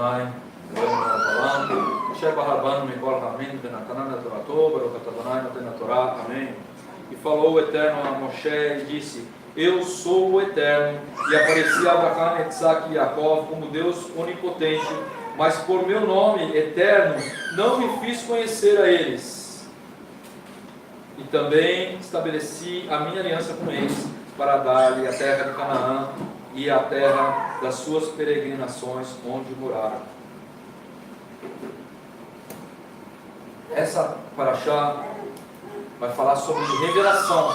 Adonai, Asher Barabanu Mikol Ramin Benatanan Toratou, Baruch Adonai Noten Torá, amém. E falou o Eterno a Moshe e disse: Eu sou o Eterno, e apareci a Abraham, Isaac e Jacó como Deus onipotente, mas por meu nome eterno não me fiz conhecer a eles. E também estabeleci a minha aliança com eles, para dar-lhe a terra de Canaã e a terra das suas peregrinações onde moraram. Essa paraxá vai falar sobre revelação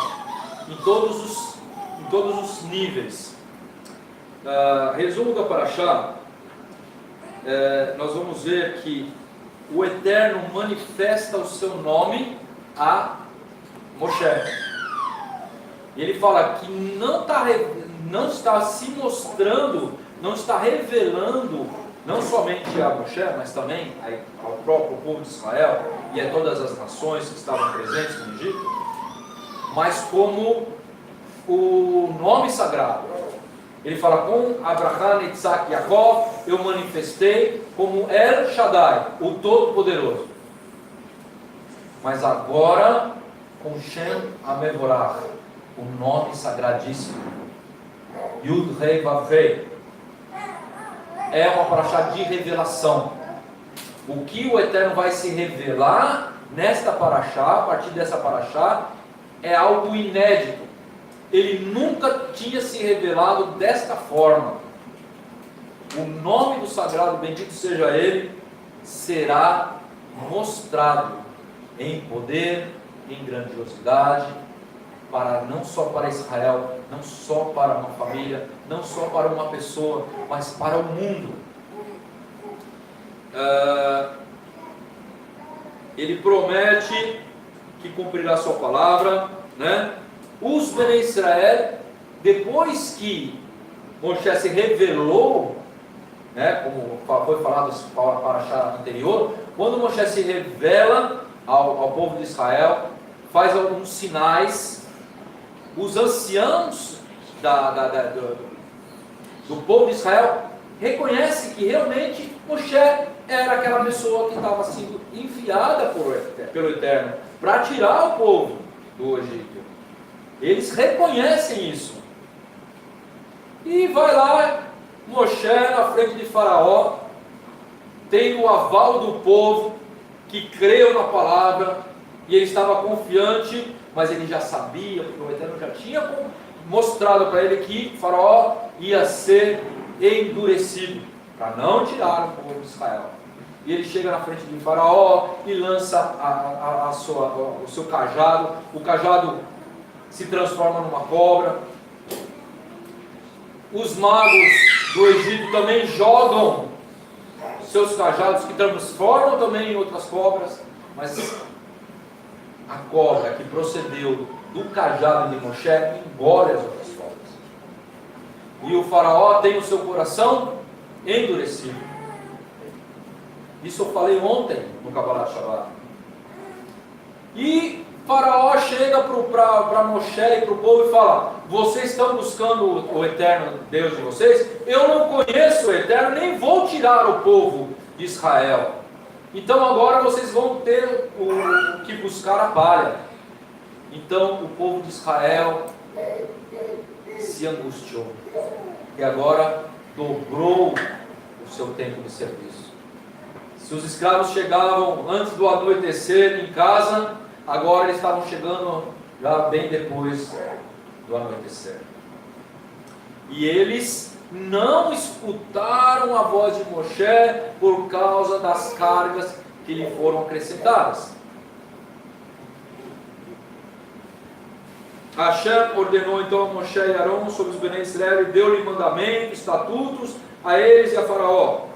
em todos os níveis. Resumo da paraxá, nós vamos ver que o Eterno manifesta o seu nome a Moshe. Ele fala que não está se mostrando, não está revelando, não somente a Moshe, mas também ao próprio povo de Israel e a todas as nações que estavam presentes no Egito, mas como o nome sagrado. Ele fala: com Abraham, Isaac e Jacó eu manifestei como El Shaddai, o Todo-Poderoso. Mas agora com Shem Amevorach, o nome sagradíssimo, Yud Rei Vav Rei, é uma paraxá de revelação. O que o Eterno vai se revelar nesta paraxá, a partir dessa paraxá, é algo inédito. Ele nunca tinha se revelado desta forma. O nome do sagrado, bendito seja ele, será mostrado em poder, em grandiosidade, não só para Israel, não só para uma família, não só para uma pessoa, mas para o mundo. Ele promete que cumprirá sua palavra, né? Os Bnei Israel, depois que Moshe se revelou, né, como foi falado na paraxá anterior, quando Moshe se revela ao povo de Israel, faz alguns sinais. Os anciãos do povo de Israel reconhecem que realmente Moshe era aquela pessoa que estava sendo enviada pelo Eterno para tirar o povo do Egito. Eles reconhecem isso. E vai lá Moshe na frente de Faraó, tem o aval do povo que creu na palavra, e ele estava confiante, mas ele já sabia, porque o Eterno já tinha mostrado para ele que Faraó ia ser endurecido, para não tirar o povo de Israel. E ele chega na frente de Faraó e lança o seu cajado. O cajado se transforma numa cobra. Os magos do Egito também jogam seus cajados, que transformam também em outras cobras. Mas a cobra que procedeu do cajado de Moshe engole as outras cobras. E o Faraó tem o seu coração endurecido. Isso eu falei ontem no Kabbalah Shabbat. E Faraó chega para Moshe e para o povo e fala: vocês estão buscando o Eterno Deus de vocês? Eu não conheço o Eterno, nem vou tirar o povo de Israel. Então agora vocês vão ter que buscar a palha. Então o povo de Israel se angustiou e agora dobrou o seu tempo de serviço. Se os escravos chegavam antes do anoitecer em casa, agora eles estavam chegando já bem depois do anoitecer. E eles não escutaram a voz de Moshe por causa das cargas que lhe foram acrescentadas. Hashem ordenou então a Moshe e Arão sobre os Bnei Israel e deu-lhe mandamentos, estatutos a eles e a Faraó.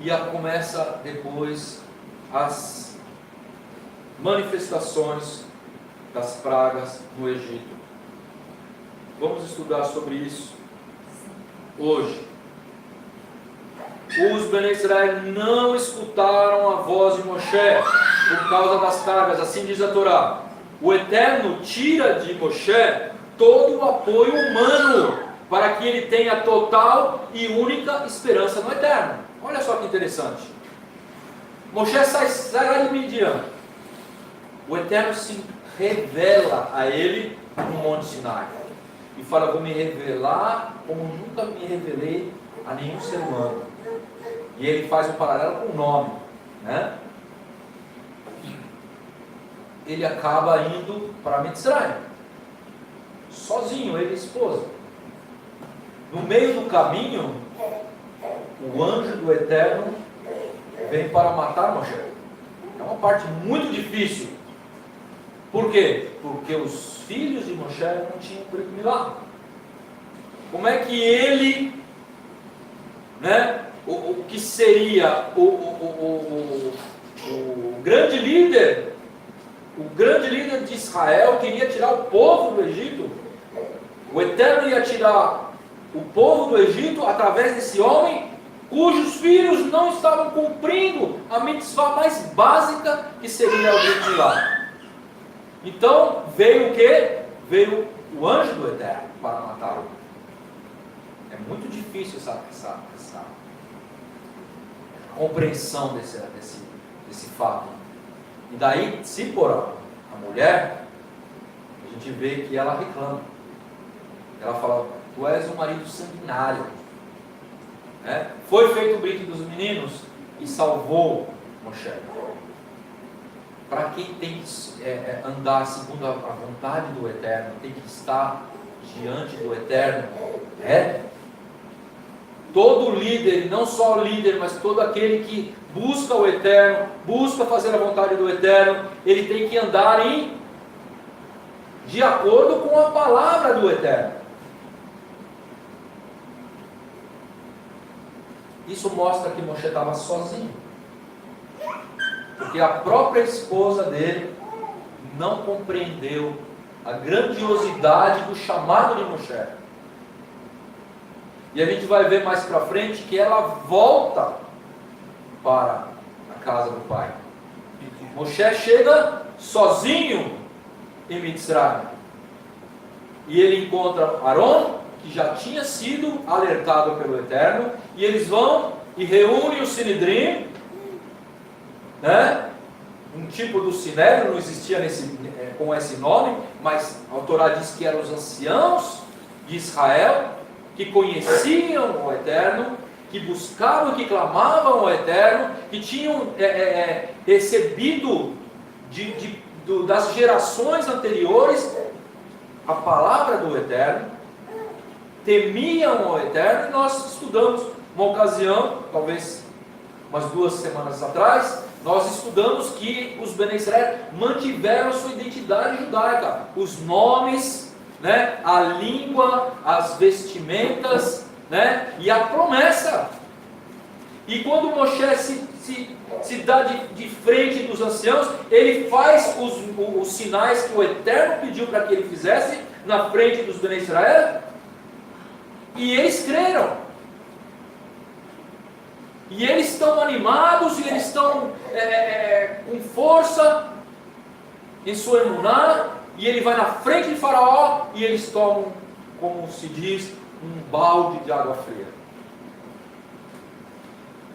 E começa depois as manifestações das pragas no Egito. Vamos estudar sobre isso hoje. Os Bnei Israel não escutaram a voz de Moshe por causa das pragas, assim diz a Torá. O Eterno tira de Moshe todo o apoio humano para que ele tenha total e única esperança no eterno. Olha só que interessante. Moshe sai lá de Midian. O Eterno se revela a ele no Monte Sinai. E fala: vou me revelar como nunca me revelei a nenhum ser humano. E ele faz um paralelo com o nome, né? Ele acaba indo para Mitzrayim, sozinho, ele e a esposa. No meio do caminho, o anjo do Eterno vem para matar Moshe. É uma parte muito difícil. Por quê? Porque os filhos de Moshe não tinham Brit Milá. Como é que ele, né, o que seria o grande líder, de Israel, queria tirar o povo do Egito? O Eterno ia tirar o povo do Egito através desse homem cujos filhos não estavam cumprindo a mitzvah mais básica, que seria o Brit Milá. Então veio o que? Veio o anjo do Eterno para matá-lo. É muito difícil essa compreensão desse fato. E daí, Tzipora, a mulher, a gente vê que ela reclama. Ela fala: tu és um marido sanguinário. Foi feito o Brit dos meninos e salvou Moshe. Para quem tem que andar segundo a vontade do Eterno, tem que estar diante do Eterno, todo líder, e não só o líder, mas todo aquele que busca o Eterno, busca fazer a vontade do Eterno, ele tem que andar de acordo com a palavra do Eterno. Isso mostra que Moshe estava sozinho, porque a própria esposa dele não compreendeu a grandiosidade do chamado de Moshe. E a gente vai ver mais para frente que ela volta para a casa do pai. Moshe chega sozinho em Mitzrayim. E ele encontra Arão, que já tinha sido alertado pelo Eterno. E eles vão e reúnem o Sinedrim, né? Um tipo do Sinédrio, não existia com esse nome, mas a Torá diz que eram os anciãos de Israel, que conheciam o Eterno, que buscavam e que clamavam ao Eterno, que tinham recebido das gerações anteriores a palavra do Eterno, temiam ao Eterno. E nós estudamos uma ocasião, talvez umas 2 semanas atrás, nós estudamos que os Bnei Israel mantiveram sua identidade judaica, os nomes, né, a língua, as vestimentas, né, e a promessa. E quando Moshe se dá de frente dos anciãos, ele faz os sinais que o Eterno pediu para que ele fizesse na frente dos Bnei Israel, e eles creram. E eles estão animados, e eles estão com força em sua emuná, e ele vai na frente de Faraó, e eles tomam, como se diz, um balde de água fria.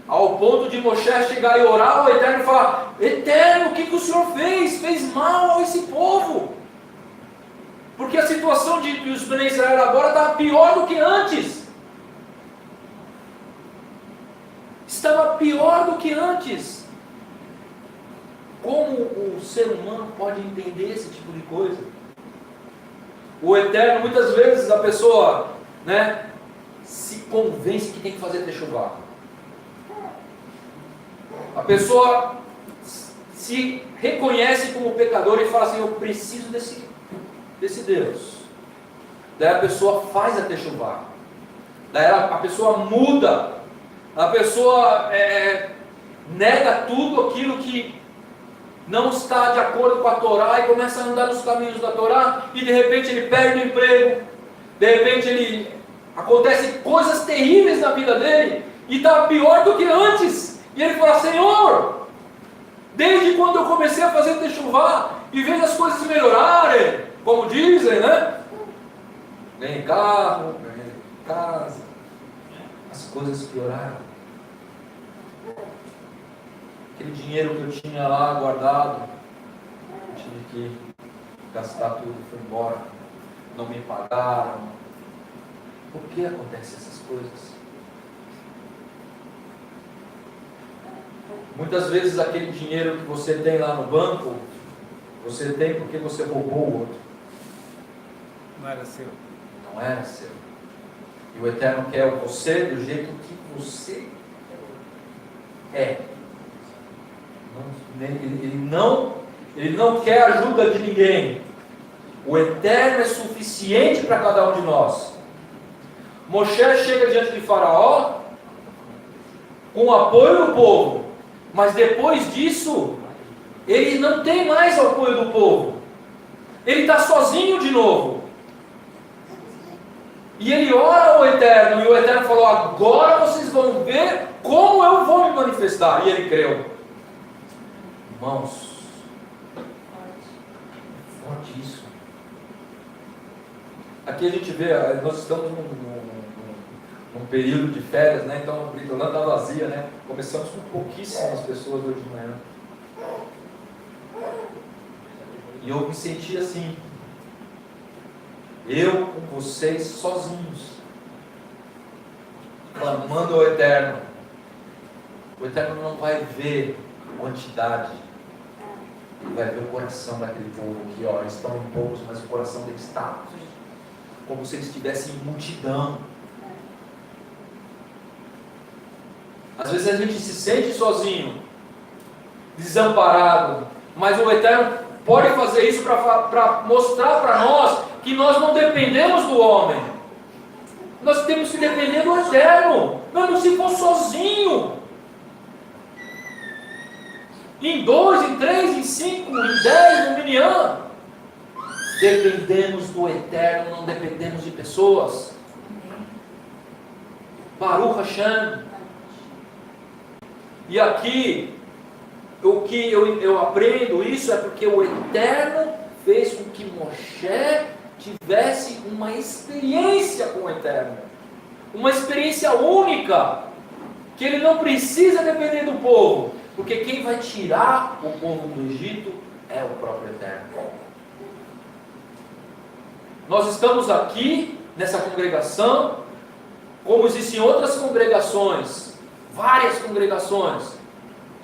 Ao ponto de Moshe chegar e orar ao Eterno e falar: Eterno, o que o Senhor fez? Fez mal a esse povo. Porque a situação dos Bnei Israel agora estava pior do que antes. Estava pior do que antes. Como o ser humano pode entender esse tipo de coisa? O Eterno, muitas vezes a pessoa, né, se convence que tem que fazer techuvá. A pessoa se reconhece como pecador e fala assim: eu preciso desse Deus. Daí a pessoa faz a techuvá. Daí a pessoa muda. A pessoa nega tudo aquilo que não está de acordo com a Torá e começa a andar nos caminhos da Torá, e de repente ele perde o emprego, de repente acontecem coisas terríveis na vida dele, e está pior do que antes, e ele fala: Senhor, desde quando eu comecei a fazer techuvá e vejo as coisas melhorarem, como dizem, né? Ganhei carro, casa, as coisas pioraram. Aquele dinheiro que eu tinha lá guardado, eu tive que gastar tudo, foi embora. Não me pagaram. Por que acontecem essas coisas? Muitas vezes aquele dinheiro que você tem lá no banco, você tem porque você roubou o outro. Não era seu. Não era seu. E o Eterno quer você do jeito que você é. Ele não quer ajuda de ninguém. O Eterno é suficiente para cada um de nós. Moisés chega diante de Faraó com o apoio do povo, mas depois disso ele não tem mais o apoio do povo. Ele está sozinho de novo. E ele ora ao Eterno, e o Eterno falou: agora vocês vão ver como eu vou me manifestar. E ele creu. Irmãos, forte isso. Aqui a gente vê, nós estamos num período de férias, né? Então a Britolândia está vazia, né? Começamos com pouquíssimas pessoas hoje de manhã. E eu me senti assim, eu com vocês sozinhos, clamando ao Eterno. O Eterno não vai ver quantidade, ele vai ver o coração daquele povo que, ó, estão em poucos, mas o coração deles está como se eles estivessem em multidão. Às vezes a gente se sente sozinho, desamparado, mas o Eterno pode fazer isso para mostrar para nós que nós não dependemos do homem. Nós temos que depender do Eterno. Mesmo se for sozinho. Em 2, em 3, em 5, em 10, no Minian. Dependemos do Eterno, não dependemos de pessoas. Baruch Hashem. E aqui, o que eu aprendo isso é porque o Eterno fez com que Moshe tivesse uma experiência com o Eterno. Uma experiência única. Que ele não precisa depender do povo. Porque quem vai tirar o povo do Egito é o próprio Eterno. Nós estamos aqui, nessa congregação, como existem outras congregações, várias congregações,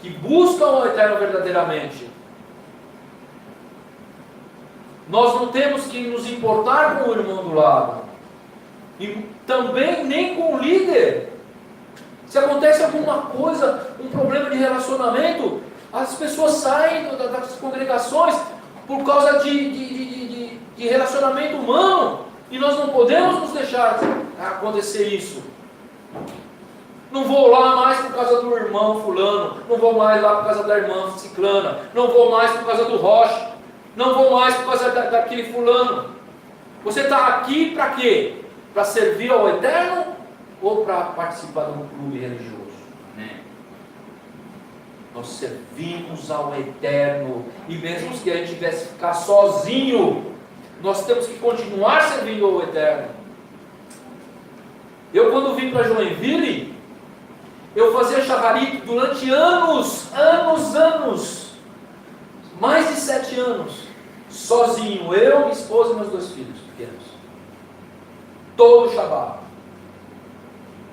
que buscam o Eterno verdadeiramente. Nós não temos que nos importar com o irmão do lado, e também nem com o líder. Se acontece alguma coisa, um problema de relacionamento, as pessoas saem das congregações por causa de relacionamento humano, e nós não podemos nos deixar acontecer isso. Não vou lá mais por causa do irmão fulano, não vou mais lá por causa da irmã ciclana, não vou mais por causa do Rocha, não vou mais por causa daquele fulano. Você está aqui para quê? Para servir ao Eterno ou para participar de um clube religioso? Nós servimos ao Eterno, e mesmo que a gente tivesse que ficar sozinho, nós temos que continuar servindo ao Eterno. Eu, quando vim para Joinville, eu fazia chavarito durante anos, mais de 7 anos, sozinho, eu, minha esposa e meus 2 filhos pequenos, todo Shabbat,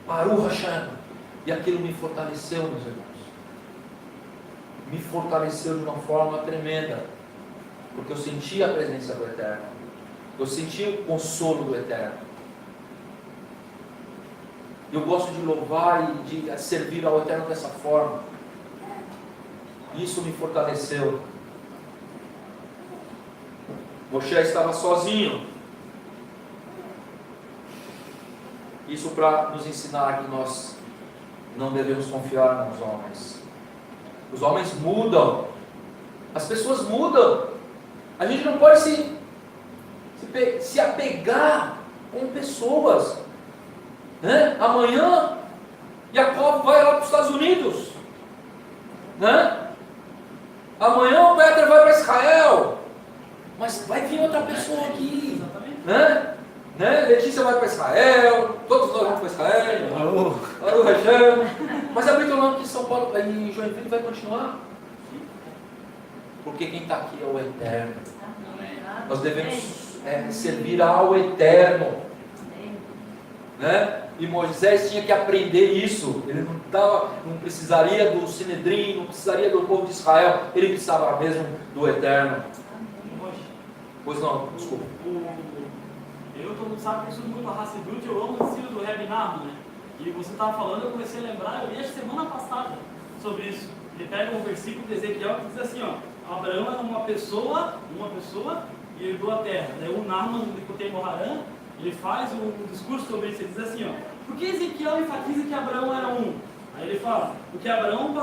Baruch Hashem, e aquilo me fortaleceu, meus irmãos, me fortaleceu de uma forma tremenda, porque eu senti a presença do Eterno, eu senti o consolo do Eterno. Eu gosto de louvar e de servir ao Eterno dessa forma. Isso me fortaleceu. Moshe estava sozinho. Isso para nos ensinar que nós não devemos confiar nos homens. Os homens mudam. As pessoas mudam. A gente não pode se apegar com pessoas. Né? Amanhã, Jacob vai lá para os Estados Unidos. Né? Amanhã o Peter vai para Israel. Mas vai vir outra pessoa aqui. Né? né? Letícia vai para Israel, todos nós vamos para Israel, Aru Rachel. Mas a Brito não que São Paulo, em Joinville vai continuar. Porque quem está aqui é o Eterno. Nós devemos servir ao Eterno, né? E Moisés tinha que aprender isso. Ele não precisaria do Sinedrim, não precisaria do povo de Israel, ele precisava mesmo do Eterno. Pois não, desculpa. Todo mundo sabe que eu estudo muito a Hassidut, eu amo o estilo do Rebbe Nachman, né? E você estava falando, eu comecei a lembrar, eu li acho semana passada sobre isso. Ele pega um versículo de Ezequiel que diz assim, ó, Abraão era uma pessoa e herdou a terra. Daí o Nachman, do Likutei Moharan, ele faz um discurso sobre isso, ele diz assim, ó, por que Ezequiel enfatiza que Abraão era um? Aí ele fala, porque Abraão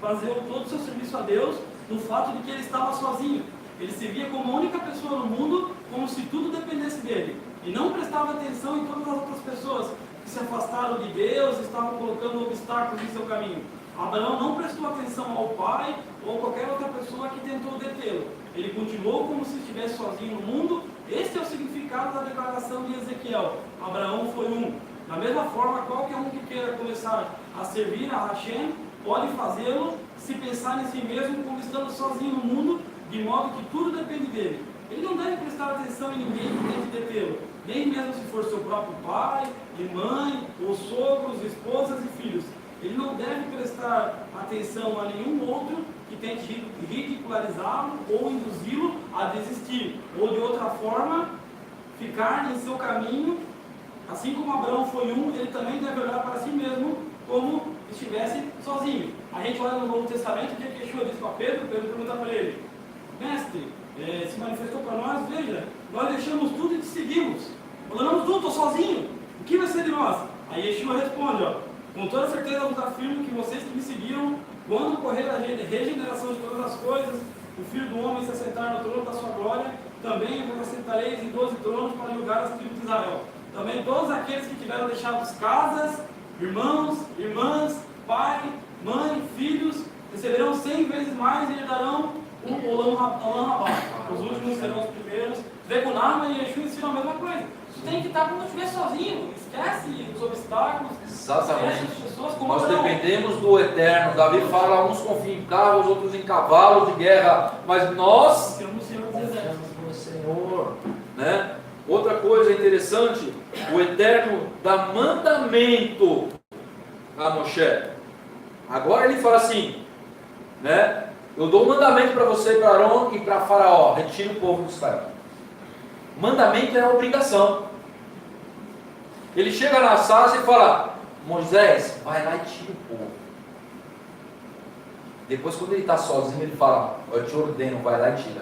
baseou todo o seu serviço a Deus no fato de que ele estava sozinho. Ele se via como a única pessoa no mundo, como se tudo dependesse dele. E não prestava atenção em todas as outras pessoas que se afastaram de Deus, estavam colocando obstáculos em seu caminho. Abraão não prestou atenção ao pai ou qualquer outra pessoa que tentou detê-lo. Ele continuou como se estivesse sozinho no mundo. Este é o significado da declaração de Ezequiel. Abraão foi um. Da mesma forma, qualquer um que queira começar a servir a Hashem pode fazê-lo se pensar em si mesmo como estando sozinho no mundo, de modo que tudo depende dele. Ele não deve prestar atenção em ninguém que tente detê-lo, nem mesmo se for seu próprio pai e mãe, ou sogros, esposas e filhos. Ele não deve prestar atenção a nenhum outro que tente ridicularizá-lo ou induzi-lo a desistir, ou de outra forma, ficar em seu caminho. Assim como Abraão foi um, ele também deve olhar para si mesmo como estivesse sozinho. A gente olha no Novo Testamento, o que Yeshua disse para Pedro? Pedro pergunta para ele, mestre, se manifestou para nós, veja, nós deixamos tudo e te seguimos. Abandonamos tudo, estou sozinho. O que vai ser de nós? Aí Yeshua responde, com toda certeza eu vos afirmo que vocês que me seguiram, quando ocorrer a regeneração de todas as coisas, o Filho do Homem se assentar no trono da sua glória, também vos assentareis em 12 tronos para julgar as tribos de Israel. Também todos aqueles que tiveram deixado casas, irmãos, irmãs, pai, mãe, filhos, receberão 100 vezes mais e herdarão o Olam Rabá. Os últimos serão os primeiros. Vegunarma e Yeshua ensinam a mesma coisa. Tu tem que estar quando estiver sozinho. Esquece os obstáculos. Exatamente. Esquece as pessoas como Nós Abraão. dependemos do Eterno. Davi fala, uns confiam em carros, outros em cavalos de guerra. Mas nós Temos o Senhor dos Exércitos. confiamos no Senhor, né? Outra coisa interessante, o Eterno dá mandamento a Moshe. Agora ele fala assim, né? Eu dou um mandamento para você, para Arão e para Faraó, retire o povo de Israel. Mandamento é obrigação. Ele chega na sala e fala, Moisés, vai lá e tira o povo. Depois, quando ele está sozinho, ele fala, eu te ordeno, vai lá e tira.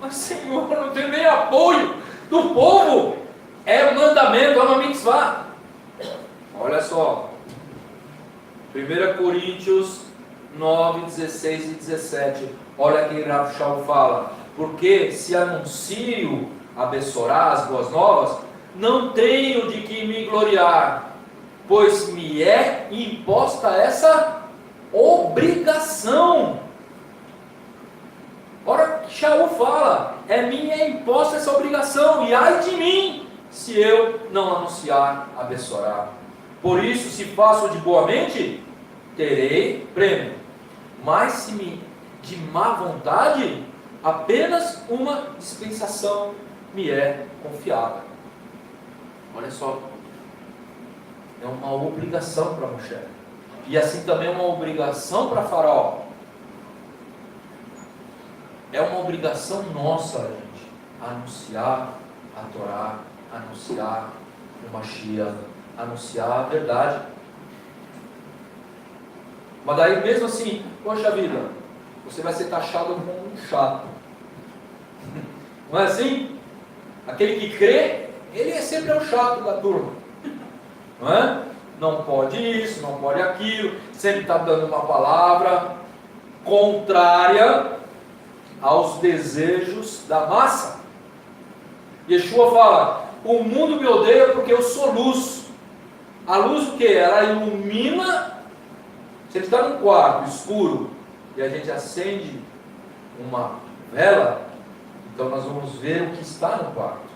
Mas Senhor, eu não tenho nem apoio do povo. É mandamento, é uma mitzvah. Olha só, 1 Coríntios 9, 16 e 17. Olha que Rav Shaul fala. Porque se anuncio a Bessorá, as boas novas, não tenho de que me gloriar, pois me é imposta essa obrigação. Olha que Shaul fala, me é imposta essa obrigação, e ai de mim, se eu não anunciar a Bessorá. Por isso, se faço de boa mente, terei prêmio. Mas se me de má vontade, apenas uma dispensação me é confiada. Olha só, é uma obrigação para Moshe. E assim também é uma obrigação para Faraó. É uma obrigação nossa, gente, anunciar a Torá, anunciar o Mashiach, anunciar a verdade. Mas daí mesmo assim, poxa vida, você vai ser taxado como um chato. Não é assim? Aquele que crê, ele é sempre o chato da turma. Não é? Não pode isso, não pode aquilo, sempre está dando uma palavra contrária aos desejos da massa. Yeshua fala, o mundo me odeia porque eu sou luz. A luz o que? Ela ilumina. Se a gente está num quarto escuro e a gente acende uma vela, então nós vamos ver o que está no quarto.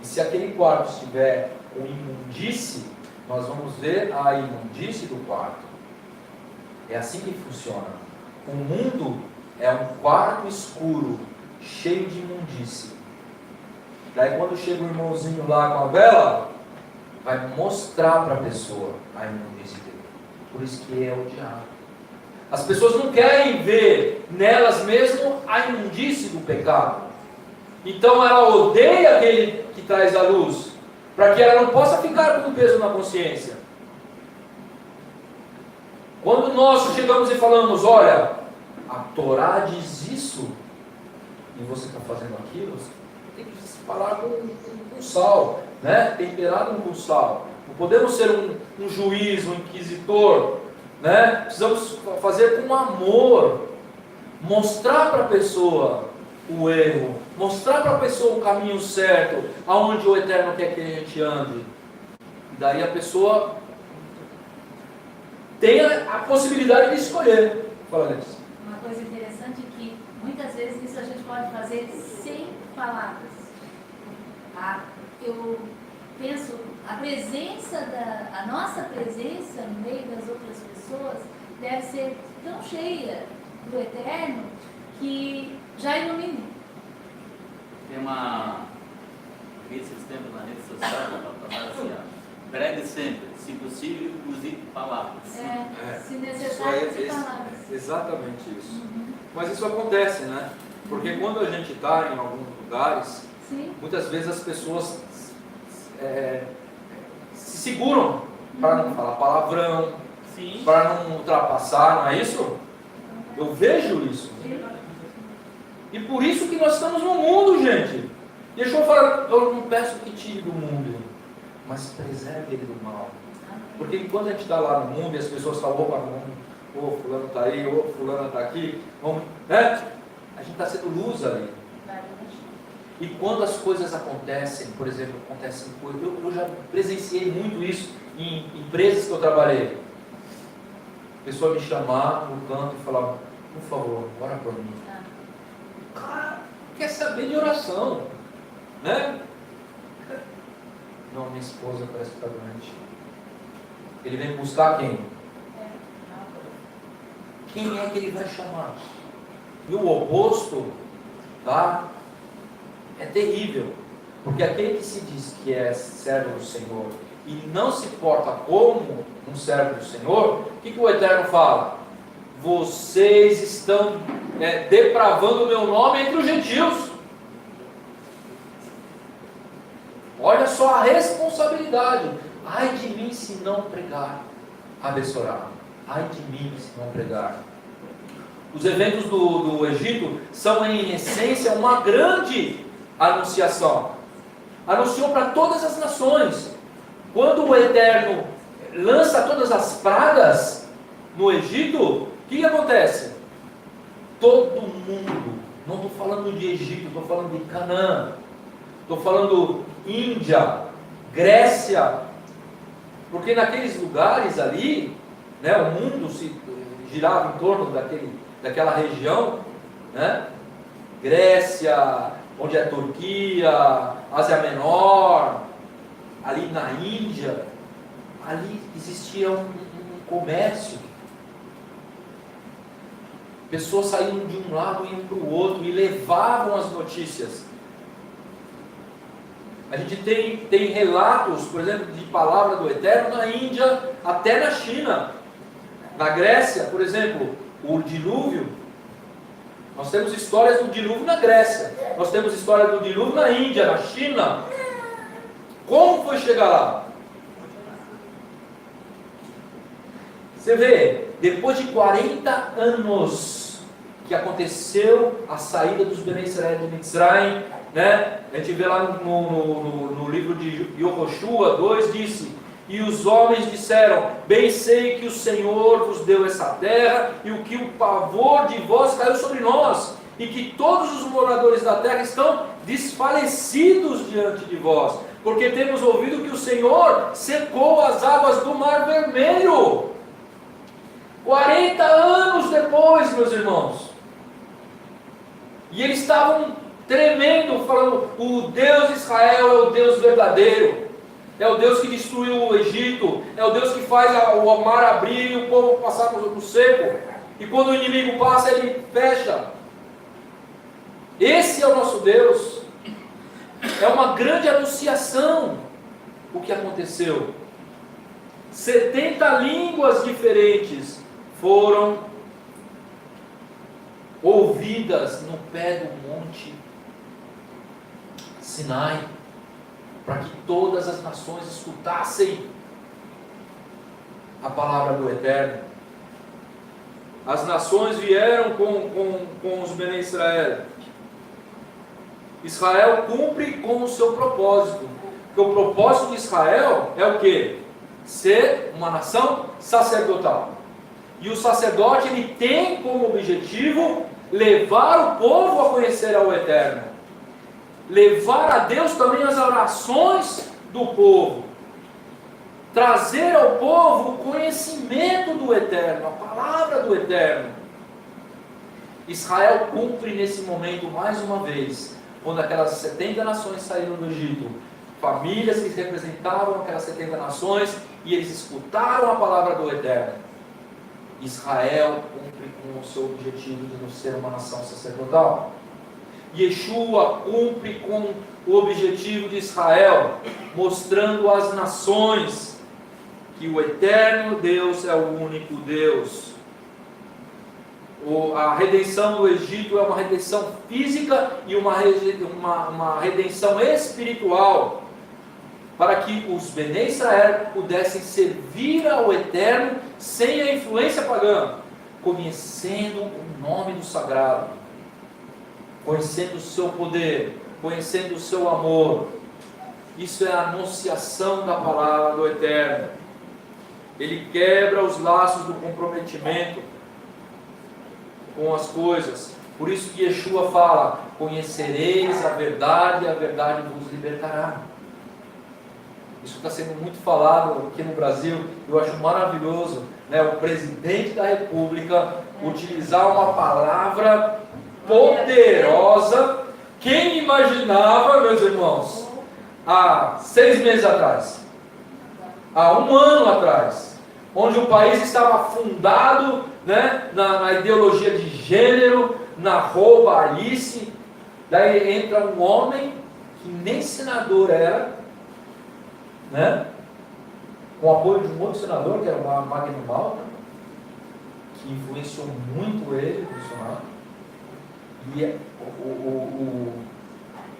E se aquele quarto estiver com imundície, nós vamos ver a imundície do quarto. É assim que funciona. O mundo é um quarto escuro, cheio de imundície. Daí quando chega o irmãozinho lá com a vela, vai mostrar para a pessoa a imundície dele. Por isso que é o diabo. As pessoas não querem ver nelas mesmo a imundície do pecado. Então ela odeia aquele que traz a luz, para que ela não possa ficar com peso na consciência. Quando nós chegamos e falamos, olha, a Torá diz isso, e você está fazendo aquilo, você tem que falar com sal, né? Temperado com sal. Não podemos ser um juiz, um inquisitor, né? Precisamos fazer com amor, mostrar para a pessoa o erro, mostrar para a pessoa o caminho certo, aonde o Eterno quer que a gente ande. E daí a pessoa tem a possibilidade de escolher. Fala, Alex. Uma coisa interessante é que muitas vezes isso a gente pode fazer sem palavras. Eu penso, a nossa presença no meio das outras pessoas deve ser tão cheia do Eterno que já ilumina. Tem uma. Vi esses tempos na rede social, para falar assim, pregue sempre, se possível, use palavras. Se necessário, use palavras. Exatamente isso. Mas isso acontece, né? Porque quando a gente está em alguns lugares, Sim. muitas vezes as pessoas se seguram para não falar palavrão, Sim. para não ultrapassar, não é isso? Eu vejo isso. E por isso que nós estamos no mundo, gente. Deixa eu falar, eu não peço que tire do mundo, mas preserve ele do mal. Porque enquanto a gente está lá no mundo e as pessoas falam, opa, ô, fulano está aí, ô, fulano está aqui, vamos, né? A gente está sendo luz ali. E quando as coisas acontecem, por exemplo, acontecem coisas, eu já presenciei muito isso em empresas que eu trabalhei. A pessoa me chamar no canto e falar, por favor, ora por mim. O cara quer saber de oração, né? Não, minha esposa parece que está doente. Ele vem buscar quem? Quem é que ele vai chamar? E o oposto, tá? É terrível, porque aquele que se diz que é servo do Senhor e não se porta como um servo do Senhor, o que o Eterno fala? Vocês estão depravando o meu nome entre os gentios. Olha só a responsabilidade. Ai de mim se não pregar a Bessorá. Ai de mim se não pregar. Os eventos do Egito são em essência uma grande anunciação. Anunciou para todas as nações. Quando o Eterno lança todas as pragas no Egito, o que acontece? Todo mundo, não estou falando de Egito, estou falando de Canaã, estou falando Índia, Grécia, porque naqueles lugares ali, né, o mundo se girava em torno daquela região, né? Grécia, onde é Turquia, Ásia Menor, ali na Índia, ali existia um comércio. Pessoas saíam de um lado e iam para o outro e levavam as notícias. A gente tem relatos, por exemplo, de palavra do Eterno na Índia, até na China. Na Grécia, por exemplo, o dilúvio. Nós temos histórias do dilúvio na Grécia. Nós temos história do dilúvio na Índia, na China. Como foi chegar lá? Você vê, depois de 40 anos que aconteceu a saída dos Bnei Israel de Mitzrayim, né? A gente vê lá no livro de Yohoshua 2, disse: e os homens disseram, bem sei que o Senhor vos deu essa terra, e o que o pavor de vós caiu sobre nós, e que todos os moradores da terra estão desfalecidos diante de vós, porque temos ouvido que o Senhor secou as águas do Mar Vermelho. 40 anos depois, meus irmãos, e eles estavam tremendo, falando: o Deus de Israel é o Deus verdadeiro, é o Deus que destruiu o Egito, é o Deus que faz o mar abrir e o povo passar no seco, e quando o inimigo passa, ele fecha. Esse é o nosso Deus. É uma grande anunciação o que aconteceu. 70 línguas diferentes foram ouvidas no pé do monte Sinai, para que todas as nações escutassem a palavra do Eterno. As nações vieram com os Bnei Israel. Israel cumpre com o seu propósito. Porque o propósito de Israel é o quê? Ser uma nação sacerdotal. E o sacerdote, ele tem como objetivo levar o povo a conhecer ao Eterno. Levar a Deus também as orações do povo. Trazer ao povo o conhecimento do Eterno, a palavra do Eterno. Israel cumpre nesse momento mais uma vez, quando aquelas 70 nações saíram do Egito, famílias que representavam aquelas 70 nações, e eles escutaram a palavra do Eterno. Israel cumpre com o seu objetivo de não ser uma nação sacerdotal. Yeshua cumpre com o objetivo de Israel, mostrando às nações que o eterno Deus é o único Deus. A redenção do Egito é uma redenção física e uma redenção espiritual, para que os Bnei Israel pudessem servir ao Eterno sem a influência pagã, conhecendo o nome do sagrado, conhecendo o seu poder, conhecendo o seu amor. Isso é a anunciação da palavra do Eterno. Ele quebra os laços do comprometimento com as coisas. Por isso que Yeshua fala: conhecereis a verdade e a verdade vos libertará. Isso está sendo muito falado aqui no Brasil. Eu acho maravilhoso, né, o presidente da República utilizar uma palavra poderosa. Quem imaginava, meus irmãos, há 6 meses atrás, há 1 ano atrás, onde o país estava fundado, né, na ideologia de gênero, na roubalhice, daí entra um homem que nem senador era, né, com o apoio de um outro senador, que era o Magno Malta, que influenciou muito ele, Bolsonaro. E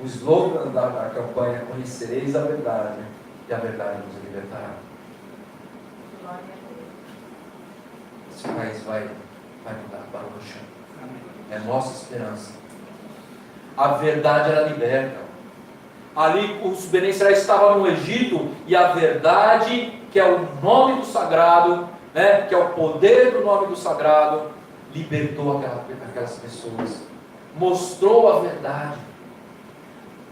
o slogan da campanha: conhecereis a verdade, e a verdade nos libertará. Esse país vai mudar para o chão. É nossa esperança. A verdade era liberta. Ali os Bnei Israel estavam no Egito, e a verdade, que é o nome do sagrado, né, que é o poder do nome do sagrado, libertou aquelas pessoas, mostrou a verdade,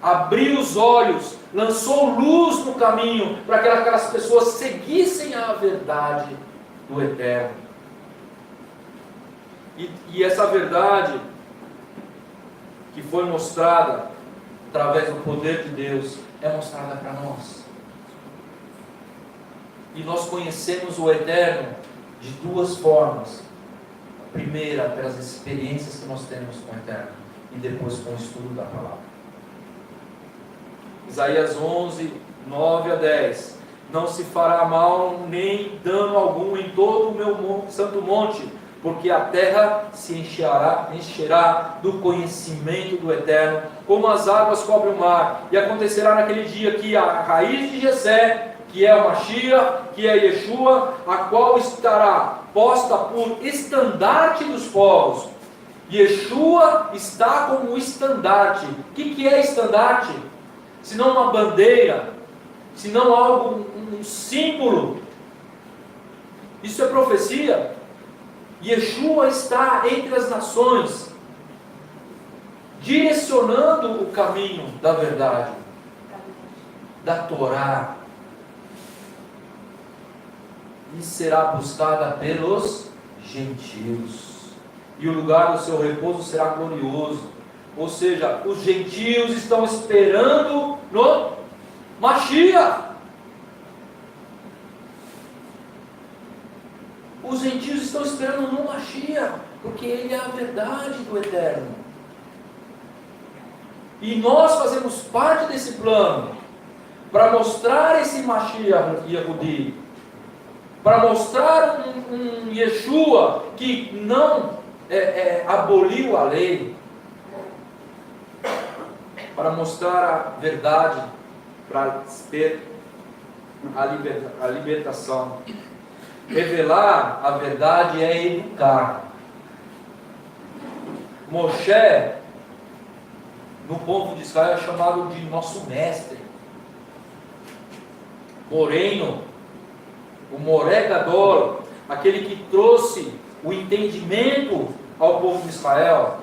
abriu os olhos, lançou luz no caminho para que aquelas pessoas seguissem a verdade do Eterno. E essa verdade que foi mostrada através do poder de Deus é mostrada para nós. E nós conhecemos o Eterno de 2 formas. A primeira, pelas experiências que nós temos com o Eterno, e depois com o estudo da palavra. Isaías 11, 9 a 10. Não se fará mal nem dano algum em todo o meu santo monte, porque a terra se encherá do conhecimento do Eterno, como as águas cobrem o mar. E acontecerá naquele dia que a raiz de Jessé, que é o Mashiach, que é Yeshua, a qual estará posta por estandarte dos povos. Yeshua está como estandarte. O que é estandarte? Se não uma bandeira, se não algo, um símbolo. Isso é profecia. Yeshua está entre as nações, direcionando o caminho da verdade, da Torá, e será buscada pelos gentios, e o lugar do seu repouso será glorioso. Ou seja, os gentios estão esperando no Mashiach. Os gentios estão esperando no Mashiach, porque ele é a verdade do Eterno. E nós fazemos parte desse plano, para mostrar esse Mashiach Yehudi, para mostrar um Yeshua que não aboliu a lei, para mostrar a verdade, para ter a libertação. Revelar a verdade é educar. Moshe, no povo de Israel, é chamado de nosso mestre. Moreno, o Moregador, aquele que trouxe o entendimento ao povo de Israel.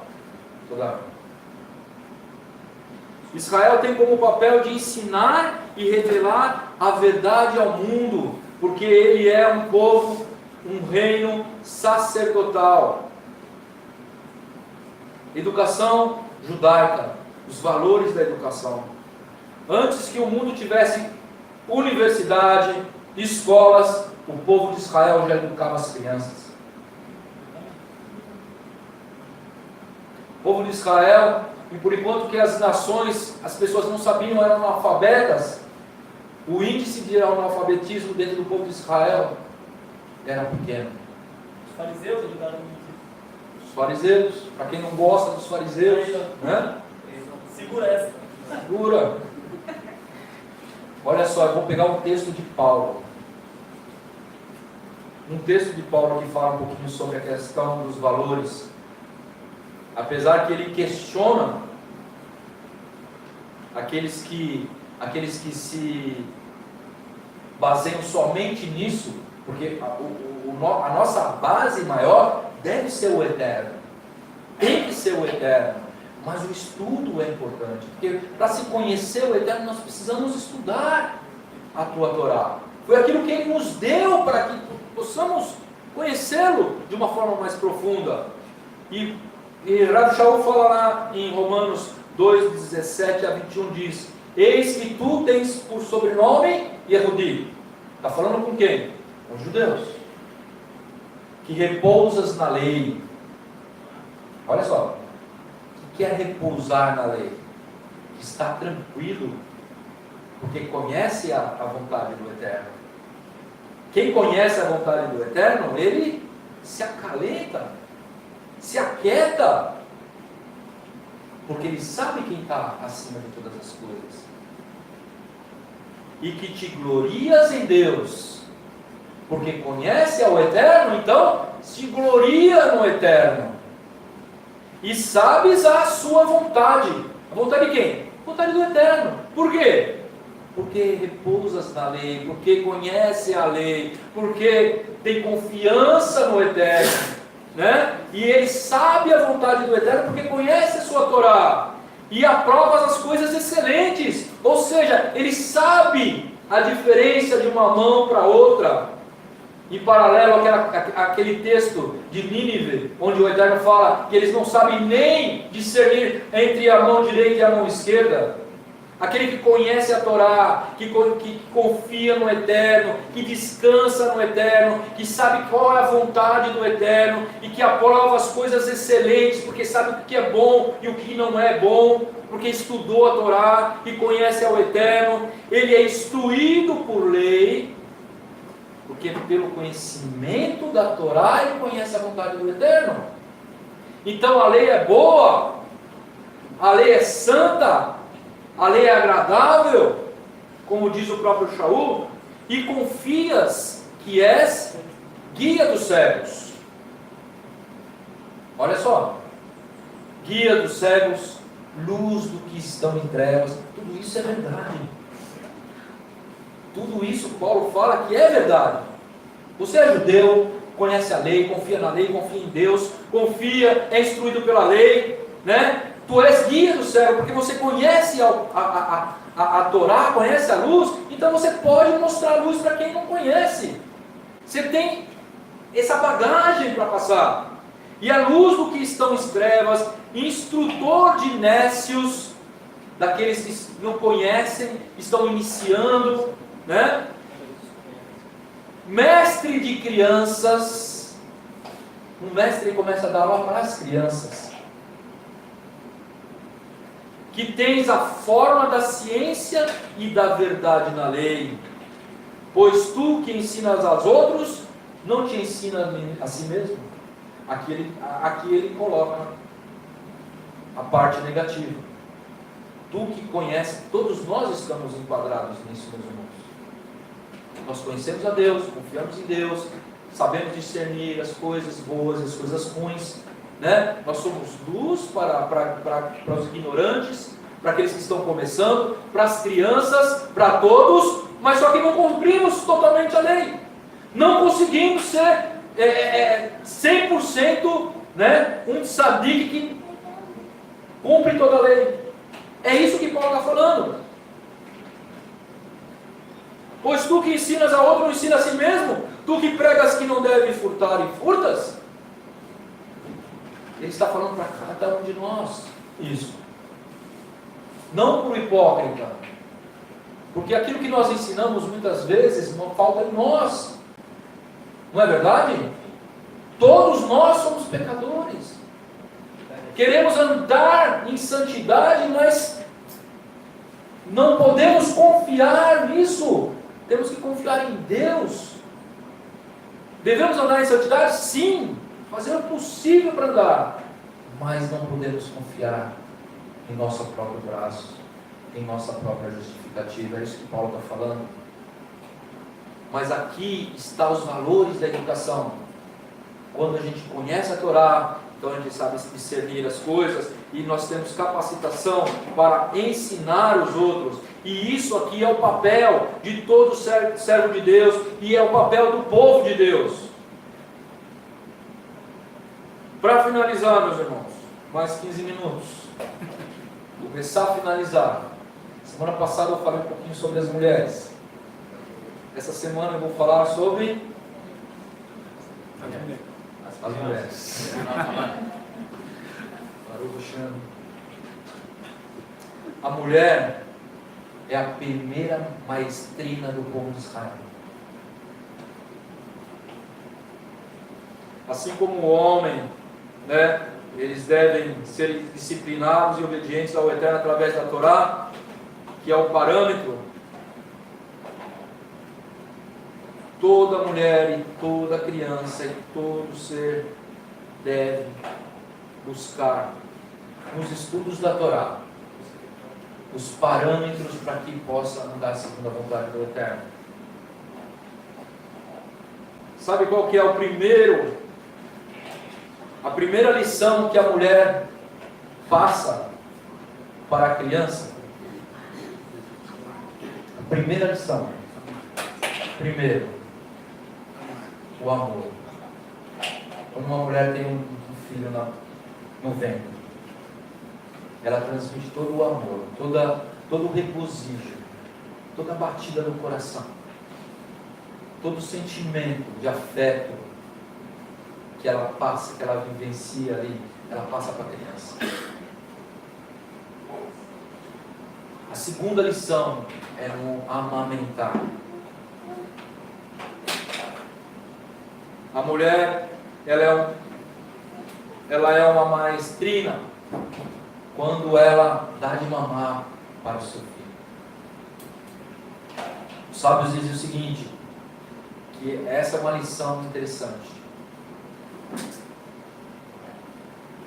Israel tem como papel de ensinar e revelar a verdade ao mundo, porque ele é um povo, um reino sacerdotal. Educação judaica, os valores da educação. Antes que o mundo tivesse universidade, escolas, o povo de Israel já educava as crianças. O povo de Israel, e por enquanto que as nações, as pessoas não sabiam, eram analfabetas, o índice de analfabetismo dentro do povo de Israel era pequeno. Os fariseus ajudaram muito. Os fariseus, para quem não gosta dos fariseus, né? Segura essa. Segura. Olha só, eu vou pegar um texto de Paulo. Um texto de Paulo que fala um pouquinho sobre a questão dos valores. Apesar que ele questiona aqueles que se baseiam somente nisso, porque a nossa base maior deve ser o eterno. Tem que ser o eterno. Mas o estudo é importante, porque para se conhecer o Eterno, nós precisamos estudar a tua Torá. Foi aquilo que Ele nos deu para que possamos conhecê-lo de uma forma mais profunda. E Rav Shaul fala lá em Romanos 2, 17 a 21, diz: eis que tu tens por sobrenome Yehudi. Está falando com quem? Com os judeus. Que repousas na lei. Olha só. Que é repousar na lei, que está tranquilo, porque conhece a vontade do Eterno. Quem conhece a vontade do Eterno, ele se acalenta, se aquieta, porque ele sabe quem está acima de todas as coisas. E que te glorias em Deus, porque conhece ao Eterno, então se gloria no Eterno. E sabes a sua vontade. A vontade de quem? A vontade do Eterno. Por quê? Porque repousas na lei, porque conhece a lei, porque tem confiança no Eterno, né? E ele sabe a vontade do Eterno porque conhece a sua Torá e aprova as coisas excelentes. Ou seja, ele sabe a diferença de uma mão para outra. Em paralelo àquele texto de Nínive, onde o Eterno fala que eles não sabem nem discernir entre a mão direita e a mão esquerda. Aquele que conhece a Torá, que confia no Eterno, que descansa no Eterno, que sabe qual é a vontade do Eterno e que aprova as coisas excelentes, porque sabe o que é bom e o que não é bom, porque estudou a Torá e conhece ao Eterno. Ele é instruído por lei, porque pelo conhecimento da Torá ele conhece a vontade do Eterno. Então a lei é boa, a lei é santa, a lei é agradável, como diz o próprio Shaul, e confias que és guia dos cegos. Olha só, guia dos cegos, luz do que estão em trevas, tudo isso é verdade. Tudo isso Paulo fala que é verdade. Você é judeu, conhece a lei, confia na lei, confia em Deus, confia, é instruído pela lei, né? Tu és guia do céu, porque você conhece a Torá, conhece a luz, então você pode mostrar a luz para quem não conhece. Você tem essa bagagem para passar. E a luz do que estão em trevas instrutor de nécios, daqueles que não conhecem, estão iniciando, né? Mestre de crianças. Um mestre começa a dar aula para as crianças. Que tens a forma da ciência e da verdade na lei. Pois tu que ensinas aos outros, não te ensina a si mesmo. Aqui ele coloca a parte negativa. Tu que conhece, todos nós estamos enquadrados nisso, meus irmãos. Nós conhecemos a Deus, confiamos em Deus, sabemos discernir as coisas boas e as coisas ruins, né? Nós somos luz para os ignorantes, para aqueles que estão começando, para as crianças, para todos, mas só que não cumprimos totalmente a lei. Não conseguimos ser 100%, né, um tzadik que cumpre toda a lei. É isso que Paulo está falando. Pois tu que ensinas a outro, não ensina a si mesmo? Tu que pregas que não deve furtar e furtas? Ele está falando para cada um de nós isso. Não para o hipócrita. Porque aquilo que nós ensinamos muitas vezes não falta em nós. Não é verdade? Todos nós somos pecadores. Queremos andar em santidade, mas não podemos confiar nisso. Temos que confiar em Deus. Devemos andar em santidade? Sim. Fazer o possível para andar. Mas não podemos confiar em nosso próprio braço, em nossa própria justificativa. É isso que Paulo está falando. Mas aqui estão os valores da educação. Quando a gente conhece a Torá, então a gente sabe discernir as coisas, e nós temos capacitação para ensinar os outros. E isso aqui é o papel de todo servo de Deus, e é o papel do povo de Deus. Para finalizar, meus irmãos, mais 15 minutos. Vou começar a finalizar. Semana passada eu falei um pouquinho sobre as mulheres. Essa semana eu vou falar sobre as mulheres. A mulher é a primeira maestrina do povo de Israel. Assim como o homem, né, eles devem ser disciplinados e obedientes ao Eterno através da Torá, que é o parâmetro. Toda mulher e toda criança e todo ser deve buscar nos estudos da Torá os parâmetros para que possa andar segundo a vontade do Eterno. Sabe qual que é a primeira lição que a mulher passa para a criança? A primeira lição. Primeiro, o amor. Quando uma mulher tem um filho no ventre, ela transmite todo o amor, todo o regozijo, toda a batida do coração, todo o sentimento de afeto que ela passa, que ela vivencia ali, ela passa para a criança. A segunda lição é no amamentar. A mulher, ela é uma maestrina quando ela dá de mamar para o seu filho. Os sábios dizem o seguinte, que essa é uma lição interessante.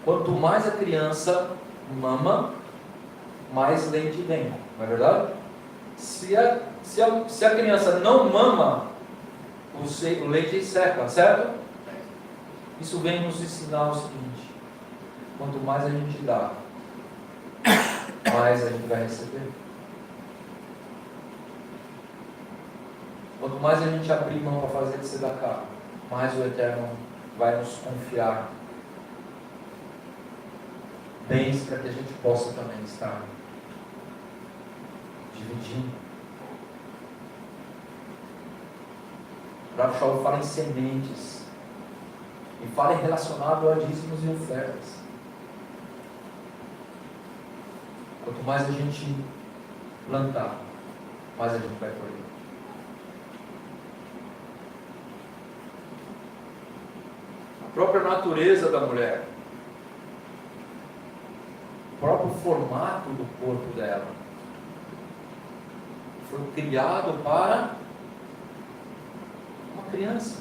Quanto mais a criança mama, mais leite vem, não é verdade? Se a criança não mama, o leite seca, certo? Isso vem nos ensinar o seguinte: quanto mais a gente dá, mais a gente vai receber. Quanto mais a gente abrir mão para fazer de tzedakah, mais o Eterno vai nos confiar bens para que a gente possa também estar dividindo. Rav Shaul fala em sementes e fala em relacionado a dízimos e ofertas. Quanto mais a gente plantar, mais a gente vai colher. A própria natureza da mulher, o próprio formato do corpo dela, foi criado para uma criança.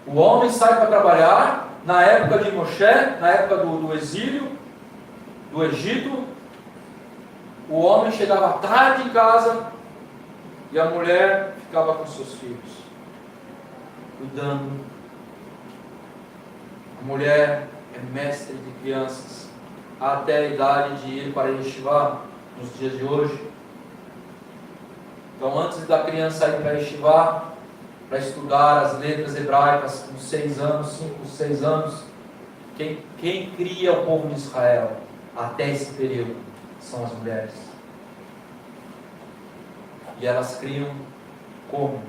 O homem sai para trabalhar, na época de Moshe, na época do exílio, do Egito, o homem chegava tarde em casa e a mulher ficava com seus filhos, cuidando. A mulher é mestre de crianças, até a idade de ir para Yeshiva, nos dias de hoje. Então, antes da criança ir para Yeshiva, para estudar as letras hebraicas com 6 anos, 5, 6 anos, quem cria o povo de Israel até esse período são as mulheres. E elas criam como?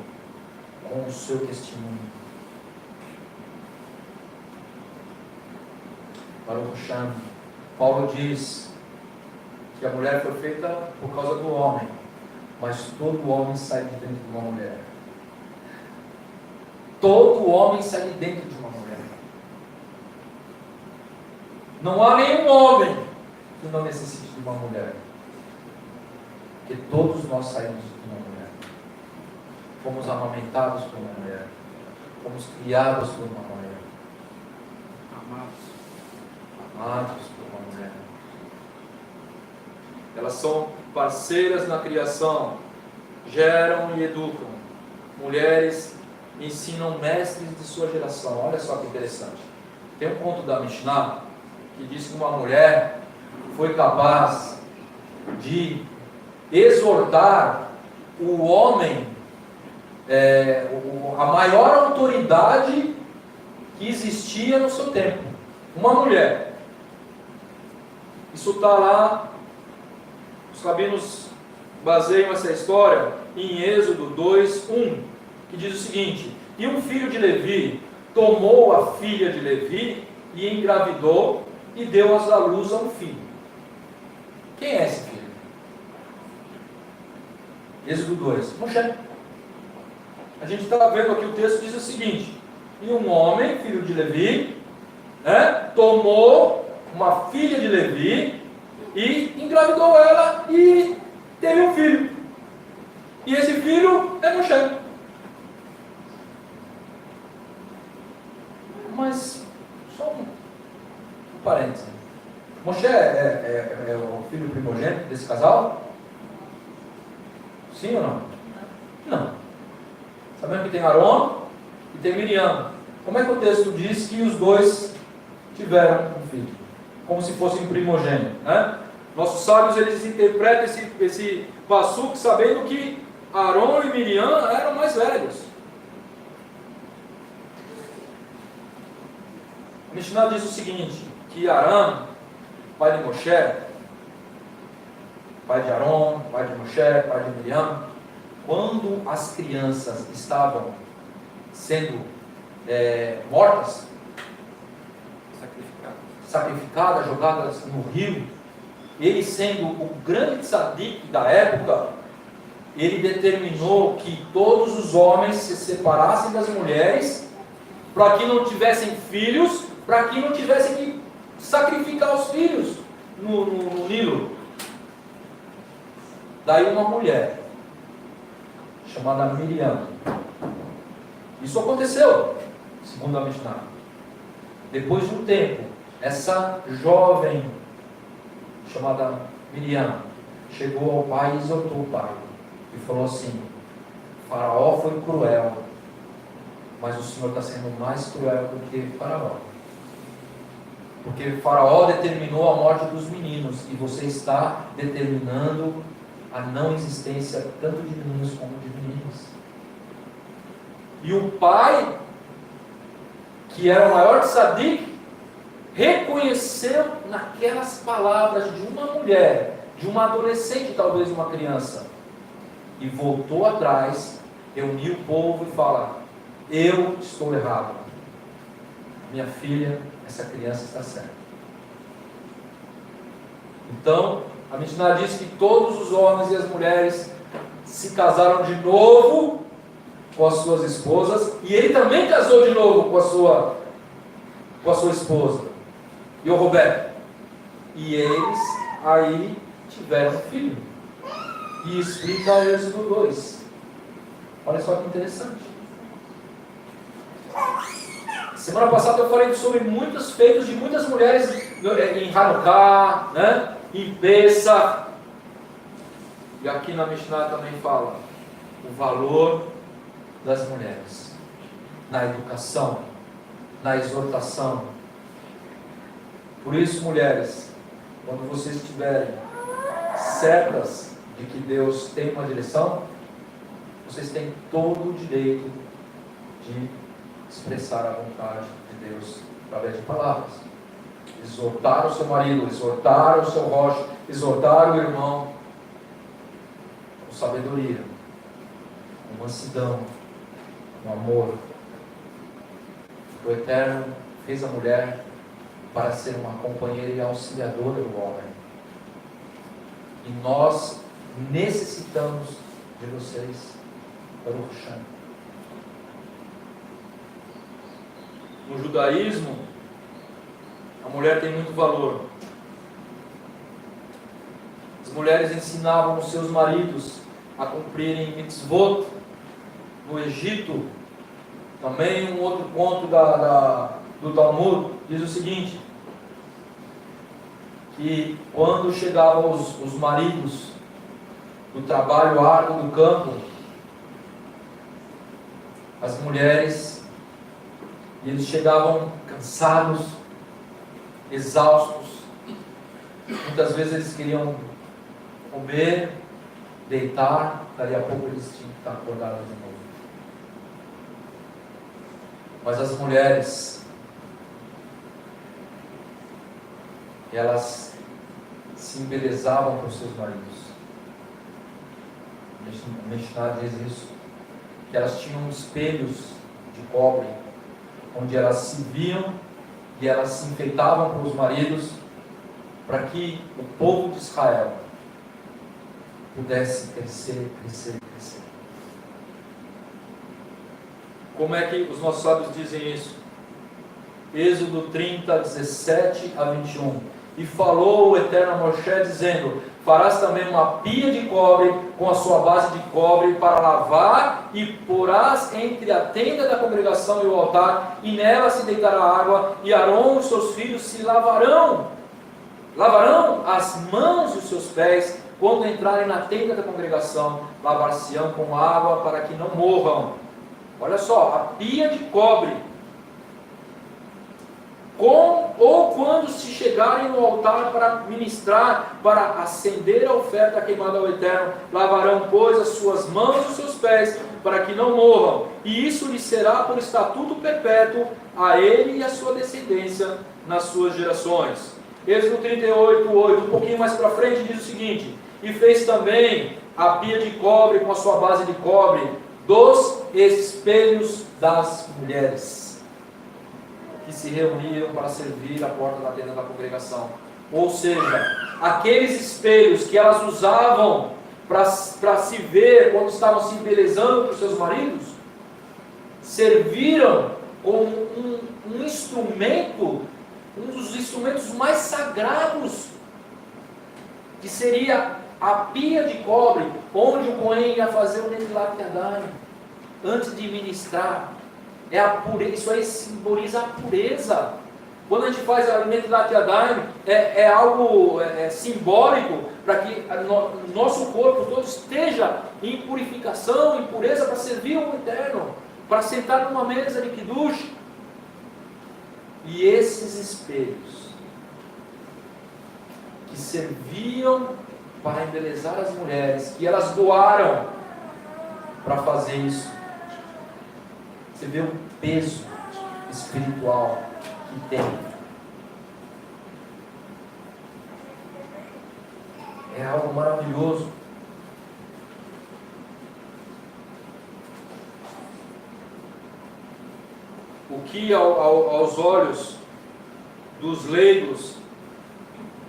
Com o seu testemunho. Baruch Hashem, Paulo diz que a mulher foi feita por causa do homem, mas todo homem sai de dentro de uma mulher. Todo homem sai de dentro de uma mulher. Não há nenhum homem que não necessite de uma mulher. Porque todos nós saímos de uma mulher. Fomos amamentados por uma mulher. Fomos criados por uma mulher. Amados por uma mulher. Elas são parceiras na criação. Geram e educam. Mulheres ensinam mestres de sua geração. Olha só que interessante. Tem um conto da Mishnah que diz que uma mulher foi capaz de exortar o homem, a maior autoridade que existia no seu tempo. Uma mulher. Isso está lá, os rabinos baseiam essa história em Êxodo 2:1, que diz o seguinte: e um filho de Levi tomou a filha de Levi e engravidou e deu à luz a um filho. Quem é esse filho? Êxodo 2. Moshe. A gente está vendo aqui, o texto diz o seguinte: e um homem, filho de Levi, tomou uma filha de Levi e engravidou ela e teve um filho. E esse filho é Moshe. Mas, só um parênteses. Moshe é o filho primogênito desse casal? Sim ou não? Não. Sabendo que tem Aron e tem Miriam. Como é que o texto diz que os dois tiveram um filho? Como se fossem primogênitos, né? Nossos sábios, eles interpretam esse passuque sabendo que Aron e Miriam eram mais velhos. A Mishnah diz o seguinte, que Aram, pai de Moshe, pai de Aron, pai de Moshe, pai de Miriam, quando as crianças estavam sendo mortas, sacrificadas, jogadas no rio, ele sendo o grande tzadik da época, ele determinou que todos os homens se separassem das mulheres, para que não tivessem filhos, para que não tivessem que sacrificar os filhos no Nilo. Daí uma mulher, chamada Miriam. Isso aconteceu, segundo a Mishnah. Depois de um tempo, essa jovem, chamada Miriam, chegou ao pai e exortou o pai. E falou assim: Faraó foi cruel, mas o Senhor está sendo mais cruel do que Faraó. Porque Faraó determinou a morte dos meninos, e você está determinando a não existência tanto de meninos como de meninas. E o pai, que era o maior tzadik, reconheceu naquelas palavras de uma mulher, de uma adolescente, talvez uma criança, e voltou atrás, reuniu o povo e fala: eu estou errado, minha filha é essa criança está certa. Então, a Mishnah diz que todos os homens e as mulheres se casaram de novo com as suas esposas, e ele também casou de novo com a sua esposa, e o Roberto. E eles aí tiveram filho. E explica Êxodo 2. Olha só que interessante. Semana passada eu falei sobre muitos feitos de muitas mulheres em Hanukkah, né? Em Pesach. E aqui na Mishnah também fala o valor das mulheres na educação, na exortação. Por isso, mulheres, quando vocês estiverem certas de que Deus tem uma direção, vocês têm todo o direito de expressar a vontade de Deus através de palavras. Exortar o seu marido, exortar o seu rocha, exortar o irmão com sabedoria, com mansidão, com amor. O Eterno fez a mulher para ser uma companheira e auxiliadora do homem. E nós necessitamos de vocês, Baruch Hashem. No judaísmo, a mulher tem muito valor. As mulheres ensinavam os seus maridos a cumprirem mitzvot. No Egito, também um outro conto do Talmud diz o seguinte: que quando chegavam os maridos do trabalho árduo do campo, as mulheres, e eles chegavam cansados, exaustos, muitas vezes eles queriam comer, deitar, dali a pouco eles tinham que estar acordados de novo. Mas as mulheres, elas se embelezavam com seus maridos. A Mishnah diz isso, que elas tinham espelhos de cobre, onde elas se viam e elas se enfeitavam com os maridos, para que o povo de Israel pudesse crescer, crescer, crescer. Como é que os nossos sábios dizem isso? Êxodo 30, 17 a 21. E falou o Eterno a Moshe, dizendo: farás também uma pia de cobre, com a sua base de cobre, para lavar, e porás entre a tenda da congregação e o altar, e nela se deitará água, e Arão e os seus filhos se lavarão as mãos e os seus pés, quando entrarem na tenda da congregação, lavar-se-ão com água, para que não morram. Olha só, a pia de cobre. Ou quando se chegarem no altar para ministrar, para acender a oferta queimada ao Eterno, lavarão, pois, as suas mãos e os seus pés, para que não morram. E isso lhe será por estatuto perpétuo a ele e a sua descendência nas suas gerações. Êxodo 38, 8, um pouquinho mais para frente, diz o seguinte: e fez também a pia de cobre com a sua base de cobre dos espelhos das mulheres, que se reuniam para servir à porta da tenda da congregação. Ou seja, aqueles espelhos que elas usavam para se ver quando estavam se embelezando para os seus maridos, serviram como um instrumento, um dos instrumentos mais sagrados, que seria a pia de cobre, onde o Cohen ia fazer o Netilat Yadayim, antes de ministrar. É a pureza, isso aí simboliza a pureza. Quando a gente faz a Netilat Yadayim, é algo simbólico, para que o nosso corpo todo esteja em purificação, em pureza, para servir ao Eterno, para sentar numa mesa de Kiddush. E esses espelhos, que serviam para embelezar as mulheres, que elas doaram para fazer isso, você vê o peso espiritual que tem. É algo maravilhoso. O que aos olhos dos leigos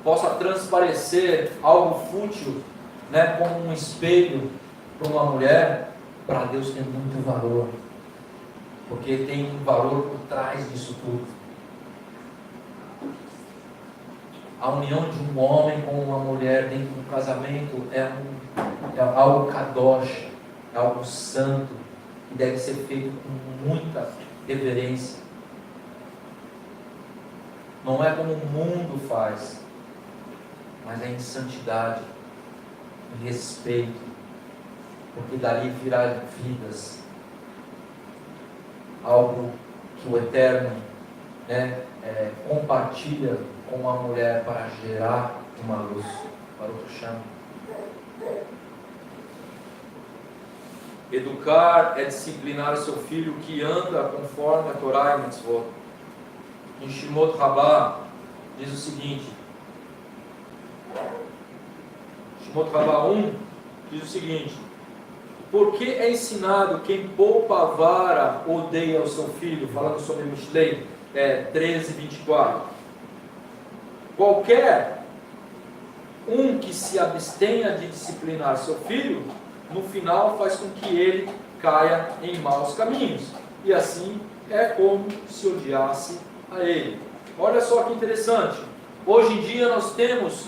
possa transparecer algo fútil, né, como um espelho para uma mulher, para Deus tem muito valor, porque tem um valor por trás disso tudo. A união de um homem com uma mulher dentro do casamento é algo kadosh, é algo santo, que deve ser feito com muita reverência. Não é como o mundo faz, mas é em santidade, em respeito, porque dali virá vidas. Algo que o Eterno, né, compartilha com a mulher para gerar uma luz para o chão. Educar é disciplinar o seu filho que anda conforme a Torá e Mitzvot. Em Shemot Rabbah diz o seguinte, Shemot Rabbah 1 diz o seguinte: porque é ensinado quem poupa a vara odeia o seu filho, falando sobre Mishlei 13:24. Qualquer um que se abstenha de disciplinar seu filho, no final faz com que ele caia em maus caminhos, e assim é como se odiasse a ele. Olha só que interessante, hoje em dia nós temos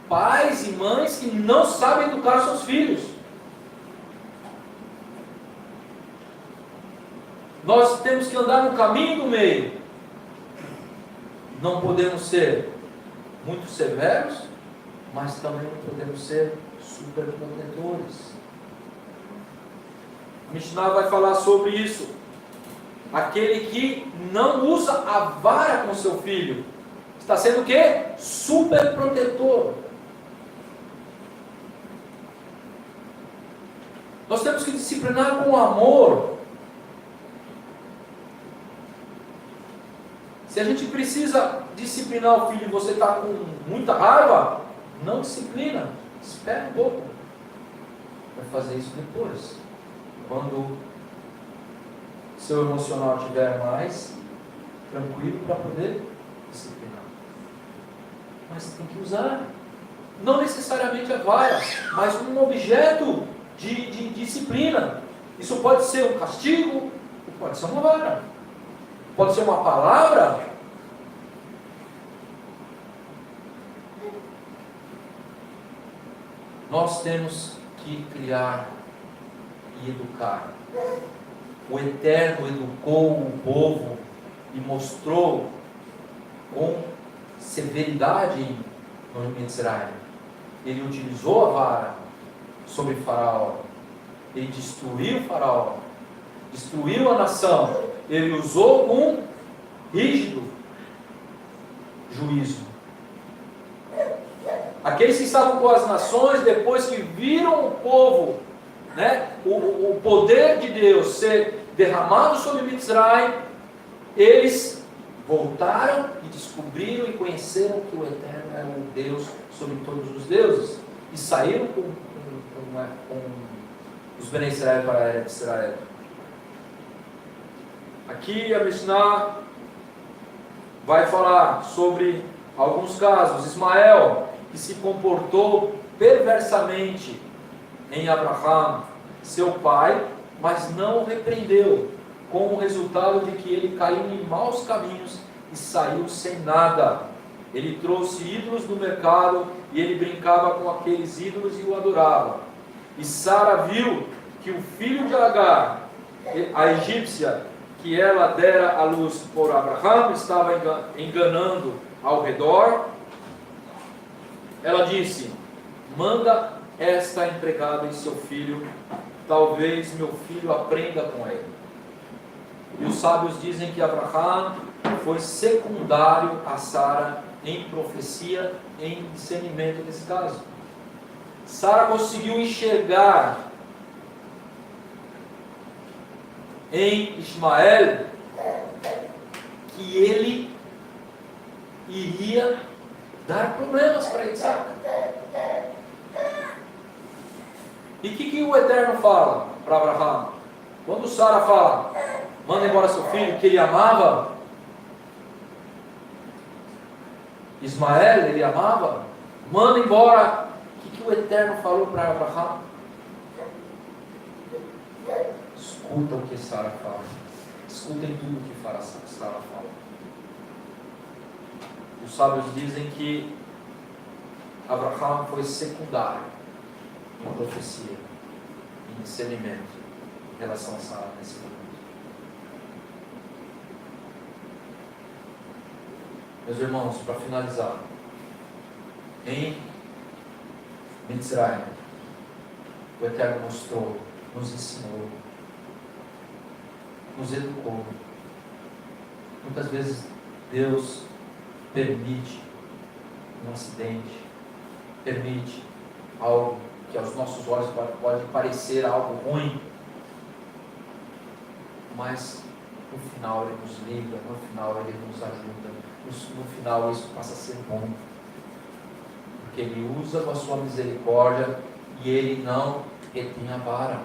pais e mães que não sabem educar seus filhos. Nós temos que andar no caminho do meio. Não podemos ser muito severos, mas também não podemos ser super protetores. A Mishnah vai falar sobre isso. Aquele que não usa a vara com seu filho está sendo o quê? Super protetor. Nós temos que disciplinar com amor. Se a gente precisa disciplinar o filho e você está com muita raiva, não disciplina. Espera um pouco. Vai fazer isso depois. Quando seu emocional estiver mais tranquilo para poder disciplinar. Mas tem que usar. Não necessariamente a vara, mas um objeto de disciplina. Isso pode ser um castigo, ou pode ser uma vara. Pode ser uma palavra. Nós temos que criar e educar. O Eterno educou o povo e mostrou com severidade no Mitzrayim. Ele utilizou a vara sobre Faraó. Ele destruiu o Faraó. Destruiu a nação. Ele usou um rígido juízo. Aqueles que estavam com as nações, depois que viram o povo, né, o poder de Deus ser derramado sobre Mitzrayim, eles voltaram e descobriram e conheceram que o Eterno era o Deus sobre todos os deuses, e saíram com os Bnei Israel para a Era de Israel. Aqui a Mishnah vai falar sobre alguns casos. Ismael, que se comportou perversamente em Abraham, seu pai, mas não o repreendeu, com o resultado de que ele caiu em maus caminhos e saiu sem nada. Ele trouxe ídolos do mercado e ele brincava com aqueles ídolos e o adorava. E Sara viu que o filho de Agar, a egípcia, que ela dera à luz por Abraham, estava enganando ao redor. Ela disse: manda esta empregada em seu filho, talvez meu filho aprenda com ele. E os sábios dizem que Abraham foi secundário a Sara em profecia, em discernimento desse caso. Sara conseguiu enxergar em Ismael que ele iria dar problemas para Isaac. E o que o Eterno fala para Abraham? Quando Sara fala, manda embora seu filho, que ele amava, Ismael, ele amava, manda embora. O que o Eterno falou para Abraão? Escuta o que Sara fala. Escutem tudo o que Sara fala. Os sábios dizem que Abraão foi secundário em profecia, em discernimento em relação a Sara nesse momento. Meus irmãos, para finalizar, em Mitzrayim, o Eterno mostrou, nos ensinou, nos educou. Muitas vezes Deus permite um acidente, permite algo que aos nossos olhos pode parecer algo ruim, mas no final Ele nos livra, no final Ele nos ajuda, no final isso passa a ser bom, porque Ele usa com a sua misericórdia e Ele não retém a vara.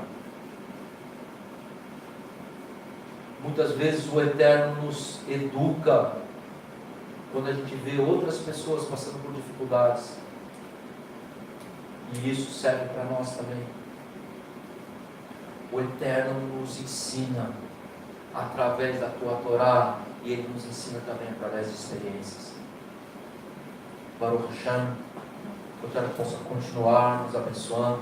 Muitas vezes o Eterno nos educa quando a gente vê outras pessoas passando por dificuldades. E isso serve para nós também. O Eterno nos ensina através da tua Torá, e Ele nos ensina também através de experiências. Baruch Hashem, que o Eterno possa continuar nos abençoando,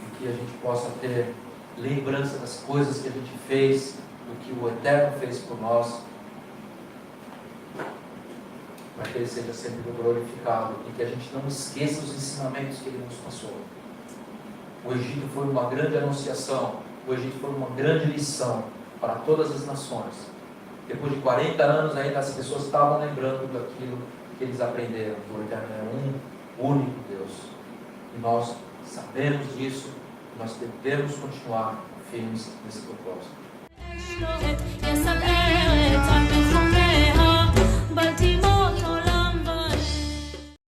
e que a gente possa ter lembrança das coisas que a gente fez, do que o Eterno fez por nós, para que Ele seja sempre glorificado e que a gente não esqueça os ensinamentos que Ele nos passou. O Egito foi uma grande anunciação, o Egito foi uma grande lição para todas as nações. Depois de 40 anos ainda as pessoas estavam lembrando daquilo que eles aprenderam, que o Eterno é um único Deus. E nós sabemos disso, nós devemos continuar firmes nesse propósito.